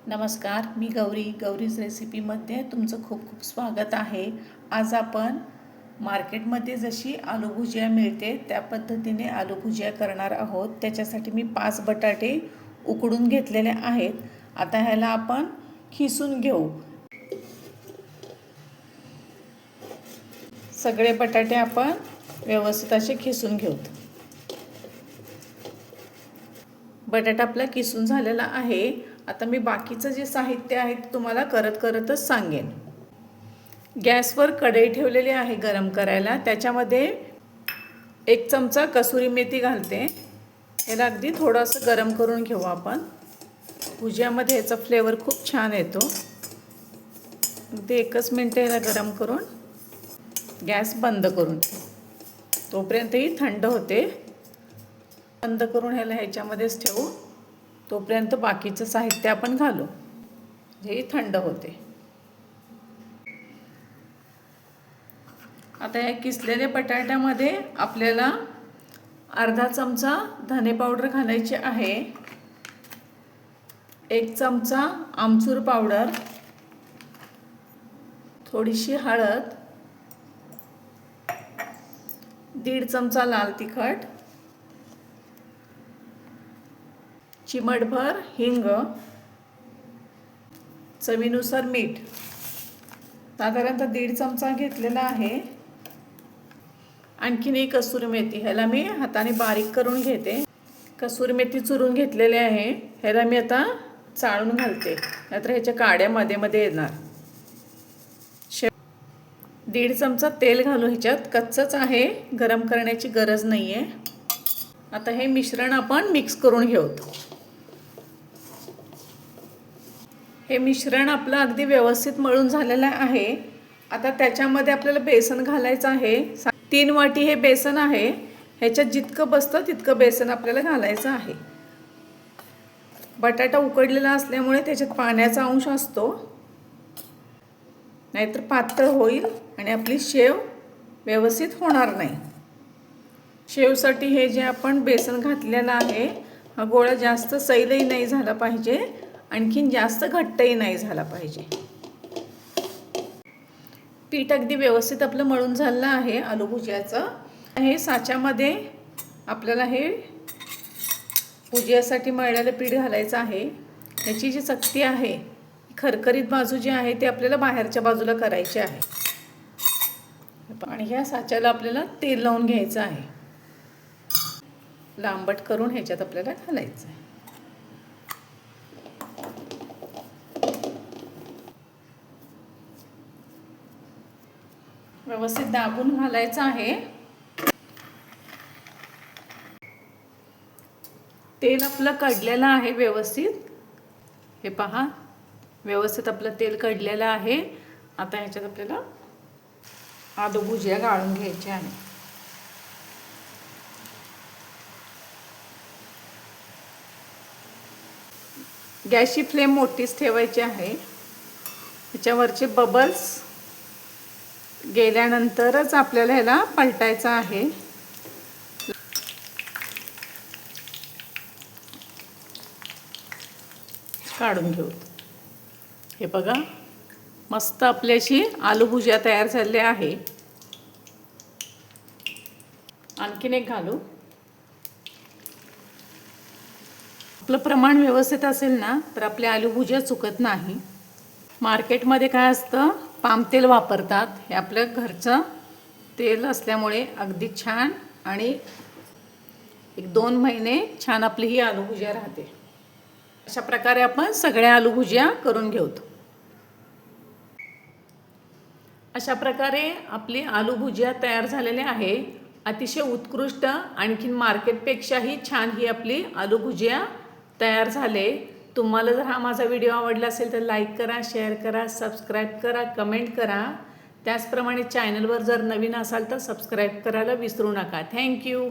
नमस्कार, मी गौरीज रेसिपीमध्ये तुमचं खूप खूप स्वागत आहे। आज आपण मार्केटमध्ये जशी आलू भुजिया मिळते त्या पद्धतीने आलू भुजिया करणार आहोत। त्याच्यासाठी मी 5 बटाटे उकडून घेतलेले आहेत। आता ह्याला आपण खिसून घेऊ। सगळे बटाटे आपण व्यवस्थित असे खिसून घेऊत। बटाटा आपला किसून झालेला आहे। आता मी बाकीचं जे साहित्य आहे ते तुम्हाला करतच सांगेन। गॅसवर कढई ठेवलेली आहे गरम करायला। त्याच्यामध्ये 1 चमचा कसुरी मेथी घालते। याला अगदी थोडंसं गरम करून घेऊ आपण। भुजियामध्ये याचा फ्लेवर खूप छान येतो। अगदी 1 मिनिट याला गरम करून गॅस बंद करून तोपर्यंत ही थंड होते। बंद करून ह्याच्यामध्येच ठेवू। तोपर्यंत बाकीचं साहित्य आपण घालू जे थंड होते। आता या किसलेल्या बटाट्यामध्ये आपल्याला अर्धा चमचा धने पावडर घालायची आहे। 1 चमचा आमचूर पावडर, थोडीशी हळद, 1.5 चमचा लाल तिखट, चिमटभर हिंग, चवीनुसार मीठ, साधारणतः 1.5 चमचा घेतलेला आहे। आणखीन एक कसुरी मेथी, ह्याला मी हाताने बारीक करून घेते। कसुरी मेथी चुरून घेतलेले आहे। ह्याला मी आता चाळून घालते, नाहीतर ह्याच्या काड्या मध्ये येणार। 1.5 चमचा तेल घालू। ह्याच्यात कच्चंच आहे, गरम करण्याची गरज नाही आहे। आता हे मिश्रण आपण मिक्स करून घेऊत। हे मिश्रण आपलं अगदी व्यवस्थित मळून झालेलं आहे। आता त्याच्यामध्ये आपल्याला बेसन घालायचं आहे। 3 वाटी हे बेसन आहे। ह्याच्यात जितकं बसतं तितकं बेसन आपल्याला घालायचं आहे। बटाटा उकडलेला असल्यामुळे त्याच्यात पाण्याचा अंश असतो, नाहीतर पातळ होईल आणि आपली शेव व्यवस्थित होणार नाही। शेवसाठी हे जे आपण बेसन घातलेलं आहे, हा गोळा जास्त सैलही नाही झाला पाहिजे, आणखीन जास्त घट्टही नाही झाला पाहिजे। पीठ अगदी व्यवस्थित आपलं मळून झालं आहे आलू भुजियाचं। हे साच्यामध्ये आपल्याला हे भुजियासाठी मळलेलं पीठ घालायचं आहे। ह्याची जी चकती आहे, खरखरीत बाजू जी आहे ती आपल्याला बाहेरच्या बाजूला करायची आहे। आणि ह्या साच्याला आपल्याला तेल लावून घ्यायचं आहे। लांबट करून ह्याच्यात आपल्याला घालायचं आहे। व्यवस्थित दाबून घालायचं आहे। तेल आपलं कढलेलं आहे व्यवस्थित। हे पहा, व्यवस्थित आपलं तेल कढलेलं आहे। आता ह्याच्यात आपल्याला आलू भुजिया गाळून घ्यायची आहे। गॅसची फ्लेम मोठीच ठेवायची आहे। त्याच्यावरचे बबल्स गेल्यानंतरच आपल्याला ह्याला पलटायचं आहे। काढून घेऊ। हे बघा, मस्त आपल्याशी आलू भुजिया तयार झाली आहे। आणखीन एक घालू। आपलं प्रमाण व्यवस्थित असेल ना तर आपले आलू भुजिया चुकत नाही। मार्केटमध्ये काय असतं, पाम तेल वापरतात। हे आपलं घरचं तेल असल्यामुळे अगदी छान आणि 1-2 महिने छान आपली ही आलू भुजिया राहते। अशा प्रकारे आपण सगळ्या आलू भुजिया करून घेऊत। अशा प्रकारे आपली आलू भुजिया तयार झालेली आहे। अतिशय उत्कृष्ट, आणखीन मार्केटपेक्षाही छान ही आपली आलू भुजिया तयार झाले। तुम्हाला जर हा माझा व्हिडिओ आवडला असेल तर लाईक करा, शेअर करा, सबस्क्राईब करा, कमेंट करा। त्याचप्रमाणे चॅनलवर जर नवीन असाल तर सबस्क्राईब करायला विसरू नका। थँक्यू।